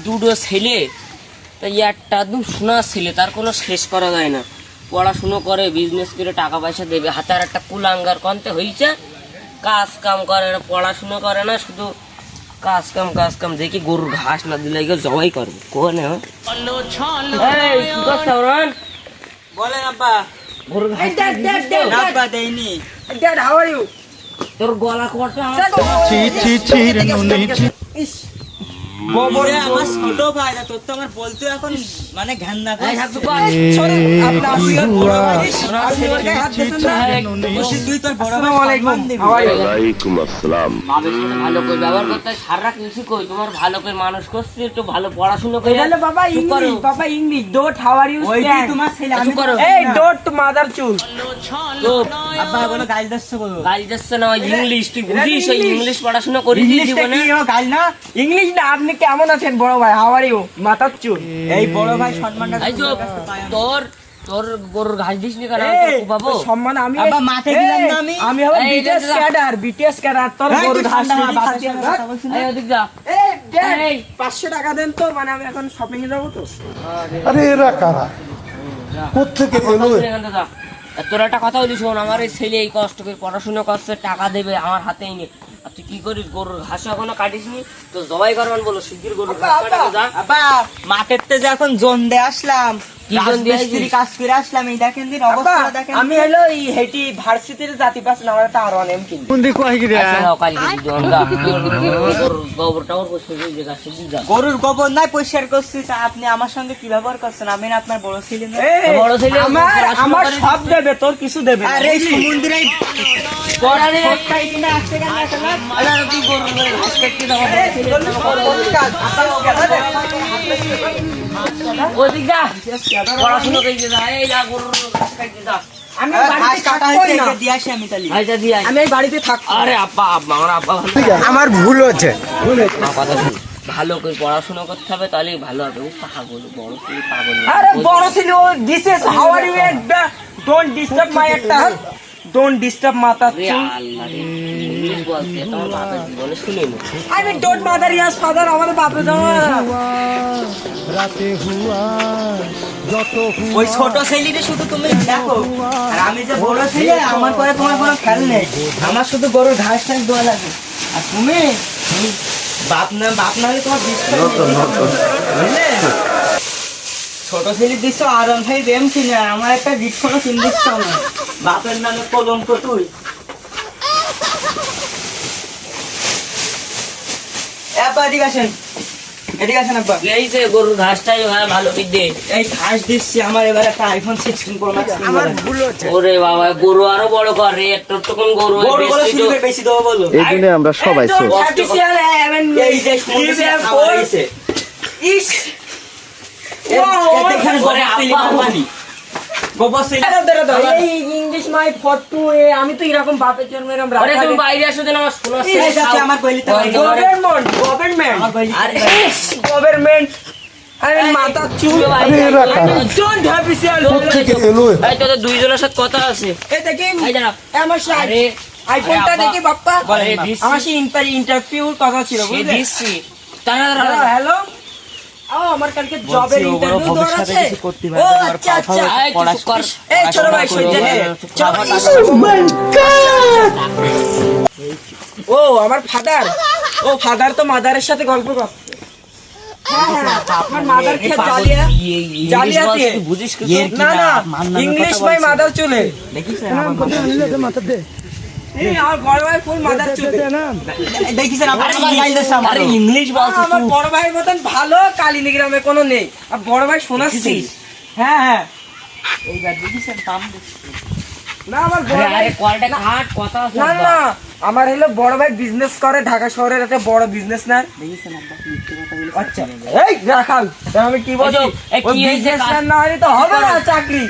দুটো ছেলে, তাই একটা একদম শোনা ছেলে, তার কোনো শেষ করা যায় না। পড়াশুনো করে, বিজনেস করে টাকা পয়সা দেবে, হাতে আর একটা কুলাঙ্গার কন্তে হয়েছে, কাজ কাম করে না, পড়াশুনো করে না, শুধু কাজ কাম দেখি গরুর ঘাস না দিলে জবাই করবে কোনে। বলেন আব্বা। গরুর ঘাস আব্বা দেয়নি। Dad, how are you? তোর গলা করতে ববরে আমার ছোট ভাই, তোর তো আমার বলতে এখন মানে ঘান্না করে। Sorry, আপনি আসলে বড় ভাই। আপনি ওর গায়ে হাত দিয়েছেন না? বসে তুই তোর বড় ভাই আসসালামু আলাইকুম। সম্মান দিবি। How are you? ওয়ালাইকুম আসসালাম। ভালো করে ব্যবহার করতে হয়, সারা কিছু কই তোমার ভালো করে মানুষ করছি, একটু ভালো পড়াশুনো করে। Hello, Baba English. Baba English. Don't. How are you? ওই যে Stand. তোমার ছেলে আমি করো। Hey, don't mother চুল। আব্বা বলো গাল দিচ্ছ বলো। গাড়ি যাচ্ছে না ইংলিশ, তুই বুঝিস এই ইংলিশ পড়াশোনা করিস ইংলিশটা জীবনে? কি ও গাল না? ইংলিশ না, আপনি কেমন আছেন বড় ভাই? How are you? মাথার চুল। এই বড় ভাই সম্মানটা এই যে তোর তোর গরুর ঘাস দিস নি কেন? এই, পাবো সম্মান আমি আব্বা মাঠে দিলাম না আমি। আমি হবো এই, বিটিএস দাদা। Cadre, BTS cadre. তোর এই, গরু তুই ঘাস ঠান্ডা নিবি, মাথা বাতাসে দিয়ে রাখ। কথা বলছিস না? এই ওদিক যা। এই, Dad, এই। 500 টাকা দেন তো, মানে আমি এখন শপিং এ যাবো তো। আরে এরা কারা কোত্থেকে এলো এখান থেকে যা। আর তোর একটা কথা বলি শোন, আমার এই ছেলে এই কষ্ট করে পড়াশোনা করছে, টাকা দেবে আমার হাতেই নেই, আর তুই কি করিস? গরুর ঘাস এখনো কাটিস নি, তো জবাই করবেন বলো শিগগির গরুর ঘাস কাটাকে যা। আব্বা মাঠের তে যে এখন জোন দিয়ে আসলাম, কি জোন দিয়ে রাজমিস্ত্রি আসলি? কাজ করে আসলাম, এই দেখেন দিন আব্বা, অবস্থা দেখেন। আমি হলো এই হেটি ভার্সিটির জাতি পাস না, আমার একটা আর1 এম কিনবো। আচ্ছা, যাও, কালকে দিদি, যা। গরুর গোবর টাবর পরিষ্কার করে দিয়ে গাছে দিয়ে যা। গরুর গোবর নাই পরিষ্কার করছি, তা আপনি আমার সঙ্গে কি ব্যবহার করছেন? আমি না আপনার বড় ছেলে না? এই, বড় ছেলে আমার পড়াশোনা আমার করে সব দেবে, তোর কিছু দেবে না। আরে এই সমুদ্রে পড়ালে সবটাই কিনা আসতে গেলে আসে না। আরে তুই গরুর ঘাস কাটতে দাও। ওদিক যা, পড়াশোনা করে দিয়ে যা। এই যা, গরুর ঘাস কাটতে যা। আমি ঘাস বাড়িতে কাটা থাকবোই হয়েছে, না। এটা দিয়ে আসি আমি তাহলে। আচ্ছা, দিয়ে আয়। আমি এই বাড়িতে থাকবো। আরে আব্বা, আমার আব্বা ভালো। আমার ভুল হচ্ছে। আমার কথা শুন, ভালো করে পড়াশোনা করতে হবে, তাহলে ভালো হবে। ও পাগল, বড় ছেলে পাগল না। আরে বড় ছিল, this is how are you? Don't disturb my একটা, ডোন্ট ডিস্টার্ব মাতা আরে আল্লাহ রে, ইংলিশ বলছে, তোমার বাবার জীবনে শুনিনি। I mean don't mother yes father, আমাদের বাপে যাওয়া। ওই ছোট ছেলেটা শুধু তুমি দেখো, আর আমি যে বড় ছেলে, আমার পরে তোমার কোনো খেয়াল নেই। আমার শুধু গরুর ঘাস টাস দেওয়া লাগে। আর তুমি বাপ না হলে তোমার বুঝলে? ছোট ছেলে দিচ্ছ আর1 ভাই বেম কিনে, আমার একটা রিক্সা কিনে দিচ্ছ না। বাপের নামে কলঙ্ক তুই। আব্বা এদিকে আসেন, এদিকে আসেন আব্বা। এই যে গরুর ঘাসটাই হয় ভালো বিদ্যে। এই ঘাস দিচ্ছি, আমার এবার একটা আইফোন 16 প্রো ম্যাক্স আমার ভুল হচ্ছে। ওরে বাবা, গরু আরো বড় কর রে, একটু কোন গরু হয়, বড় বড় বেশি তো- সিলিপে বেশি দেবো বলো। এই দিনে আমরা সবাই ছোট এই যে শুনছি খাওয়া হয়েছে। ইস এখানে ওরে আব্বা, গোবর ছেলে। এই ইংলিশ মাই ফটো এ, আমি তো এরকম বাপের জন্ম এরকম আরে তুমি বাইরে আসো দেন, আমার শোনা এই যাচ্ছে আমার গলিতে বাড়ি। গভর্নমেন্ট আমার গলি। আরে গভর্নমেন্ট আরে মাথা চুল। আরে এরা কারা ডোন্ট হ্যাভ ইসিয়াল। কোত্থেকে এলো এই তোদের দুইজনের সাথে কথা আছে। এই দেখেন এই দাঁড়া। আমার আরে আইফোনটা আরে দেখি বাপ্পা, বলে দিচ্ছি। আমার সেই ইন্টারভিউর কথা ছিল সে বুঝলে। দিচ্ছি। দাঁড়া। হ্যালো, আমার কালকে জবের ইন্টারভিউ দেওয়ার আছে। ও আচ্ছা আচ্ছা। এই চুপ কর। এই ছোট ভাই সহ্য নে। ও আমার ফাদার, ও ফাদার তো মাদারের সাথে গল্প করছে। আপনার মাদার খেয়ে জালিয়া জালিয়াতে বুঝিস কি? না না ইংলিশ মাই মাদার চলে। দেখিস এই আমার বড় ভাই ফুল মাদার চলে। দেখিস আমার গাইল দেশ আমার। আরে ইংলিশ বলছিস আমার তুই। বড় ভাইয়ের মতন ভালো কালিনীগ্রামে কোনো নেই। আর বড় ভাই শোনাচ্ছিস? হ্যাঁ হ্যাঁ। এইবার দেখিস দাম দেখছিস। না আমার বড় ভাই, আরে কলটা কাট, কথা আছে। না না আমার হলো বড় ভাই বিজনেস করে, ঢাকা শহরের একটা বড় বিজনেস ম্যান। দেখিস আব্বা মিথ্যে কথা বলে। আচ্ছা এই রাখাল, আমি কি বলছি, এই কি হয়েছে? বিজনেসম্যান না হলে তো হবে না চাকরি।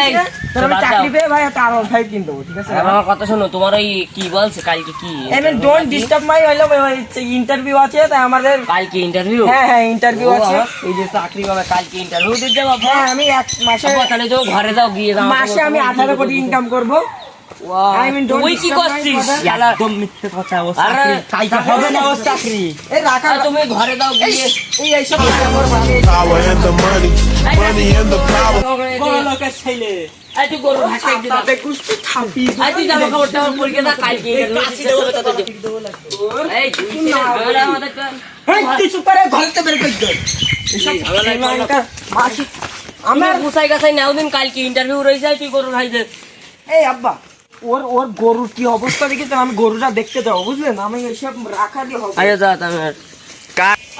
এই, তোর আমি বাদ দাও। চাকরি পেয়ে ভাই একটা আর ভাই কিনতে দেবো, ঠিক আছে? আমার কথা শোনো, তোমার ওই কি বলছে কালকে কি? ডোন্ট ডিস্টার্ব মাই হলো ইন্টারভিউ আছে, তাই আমাদের। কালকে ইন্টারভিউ? হ্যাঁ হ্যাঁ ইন্টারভিউ আছে। এই যে চাকরি পাবে, কালকে ইন্টারভিউ দিতে যাবো। হ্যাঁ আমি এক মাসে তাহলে তো ঘরে যাও, গিয়ে যাও। মাসে আমি 18 কোটি ইনকাম করবো। I mean, don't তুই কি disturb my করছিস mother. শালা? একদম মিথ্যে কথা, ও আরে, চাকরি চাইতে হবে না, ও চাকরি। এই রাখাল আর তুমি ঘরে দাও গিয়ে এই এইসব আমার বাড়ি Power and the money, money and the power. বড় লোকের ছেলে। এই তুই গরু ঘাস খেয়ে দিবি। তাতে কুস্তি থাপি এই তুই জামা কাপড়টা আমার পরিকে দা কালকে কাশি দেবো তোকে। এই তুই ঝামেলা আমাদের কর। হেই তুই চুপ করে ঘরতে বের করে দে এসব ঝামেলা মাসি আমার গুছাই গাছাই নাও দিন কালকে ইন্টারভিউ রয়েছে তুই গরু খাই দে। এই আব্বা ওর ওর গরুর কি অবস্থা দেখি তো আমি গরুটা দেখতে যাবো বুঝলেন আমি এইসব রাখা দিয়ে হবে আরে যা তুমি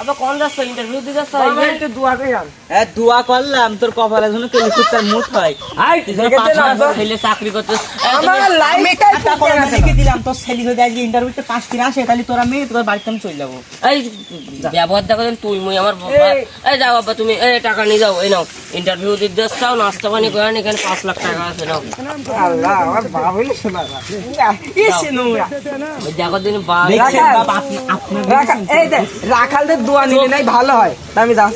আবার কোন যাচ্ছ ইন্টারভিউ দিতে যাচ্ছ বাবা, একটু দোয়া করে যান হ্যাঁ, দোয়া করলাম তোর কপালে যেন কেলিকুত্তার মুঠ হয়। আই তুই দেখেছে পাঁচ না মাস তো? ছেলে চাকরি করছিস আমার লাইফটাই তারপর আমি লিখে দিলাম তোর ছেলে যদি আজকে ইন্টারভিউতে পাস করে আসে তাহলে তোরা মেয়ে তোর বাড়িতে আমি চলে যাবো। এই ব্যবহার দেখো তুই মুই আমার এই। এই যাও বাবা তুমি এই টাকা নিয়ে যাও এই নাও ইন্টারভিউ দিতে যাচ্ছাও নাস্তা পানি করে নি এখানে 5 লাখ টাকা আছে নাও আল্লাহ আমার বাবা হইলে শোনা ইসে নোংরা ওই দেখো দিন বা দেখছেন রাখাল। বাপ, আপনার রাখা এই দে রাখালদের দোয়া নিলে নাই ভালো হয় তা আমি যাস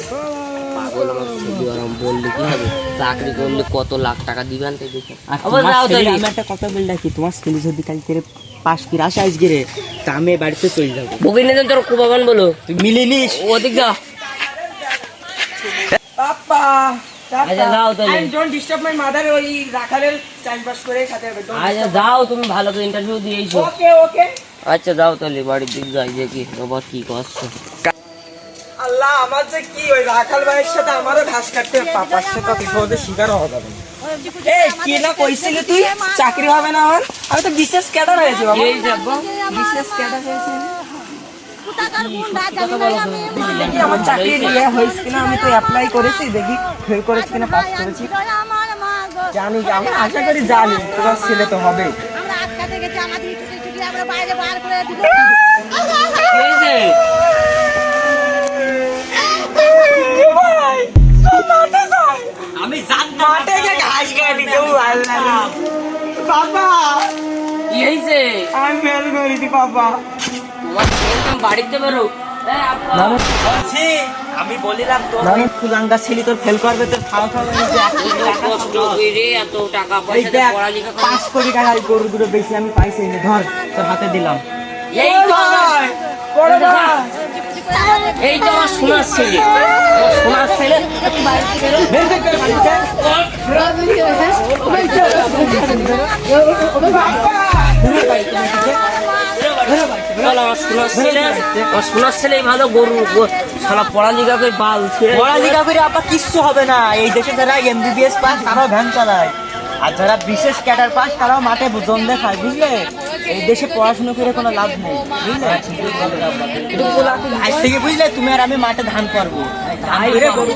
পাগল আমার বুদ্ধি আরাম বললে কি হবে চাকরি করলে কত লাখ টাকা দিবেন তাই দেখো আর আবার তোমার যাও ছেলে, তাহলে আমি একটা কথা বলে রাখি, তোমার ছেলে যদি কালকে পাস করে আসে আজকে রে তা আমি বাড়িতে চলে যাবো। বগির নিয়ে তোর কুবাবান বলো তুই মিলে নিস। ওদিক যা পাপা আচ্ছা, যাও তাহলে। I don't disturb my mother ওই রাখালের টাইম পাস করে খেতে হবে আচ্ছা যাও তুমি ভালো করে ইন্টারভিউ দিয়েছো ওকে ওকে আচ্ছা যাও তাহলে বাড়ির দিক যাই দেখি বাবা কি করছে আল্লাহ আমার যে কি ওই রাখাল ভাইয়ের সাথে আমারও ঘাস কাটতে হবে, পাপার সাথে অত সহজে শিকার হওয়া যাবে না। এই কি না কইছিলি তুই চাকরি হবে না আমার আমি তো বিশেষ ক্যাডার হয়েছি বাবা এই যাবো বিশেষ ক্যাডার হয়েছি আমি দেখি আমার চাকরি নিয়ে হয়েছে কিনা আমি তো অ্যাপ্লাই করেছি দেখি ফেল করেছি কিনা পাস করেছি জানি আমি আশা করি জানি তোমার ছেলে তো হবে আমরা আটকাতে গেছি আমাদের ছুটি ছুটি আমরা বাইরে বার করে দিল কি হয়েছে? আমি জানতাম মাঠে গিয়ে ঘাস খেয়ে দিতে আল্লাহ বাবা কি হয়েছে আমি ফেল করেছি বাবা তোমার ছেলে তুমি বাড়িতে বেরো এই আব্বা। বলছি, আমি বলিলাম তোর ওই কুলাঙ্গা ছেলে তোর ফেল করবে তোর খাওয়া খাওয়া এই যে এত কষ্ট করে এত টাকা এই পয়সা দিয়ে দেখ পড়ালেখা করে 5 কোটি টাকা এই গরু দুটো বেশি আমি পাইছি এই নে, ধর তোর হাতে দিলাম। এই তো বড় ভাই এই তো আমার সোনার ছেলে আমার সোনার ছেলে তুই বাড়িতে বেরো বের করে বাড়িতে চলো আমার সোনার ছেলেই ভালো গরু সারা পড়ালেখা করে বাল ছেড়ে পড়ালেখা করে আপা কিচ্ছু হবে না, এই দেশে যারা এমবিবিএস পাস তারাও ভ্যান চালায় আর যারা বিশেষ ক্যাডার পাস তারাও মাঠে জন দেখায়, বুঝলে? এই দেশে পড়াশোনা করে কোনো লাভ নেই, বুঝলে? আজ থেকে বুঝলে তুমি আর আমি মাঠে ধান করবো, ধান করে গরু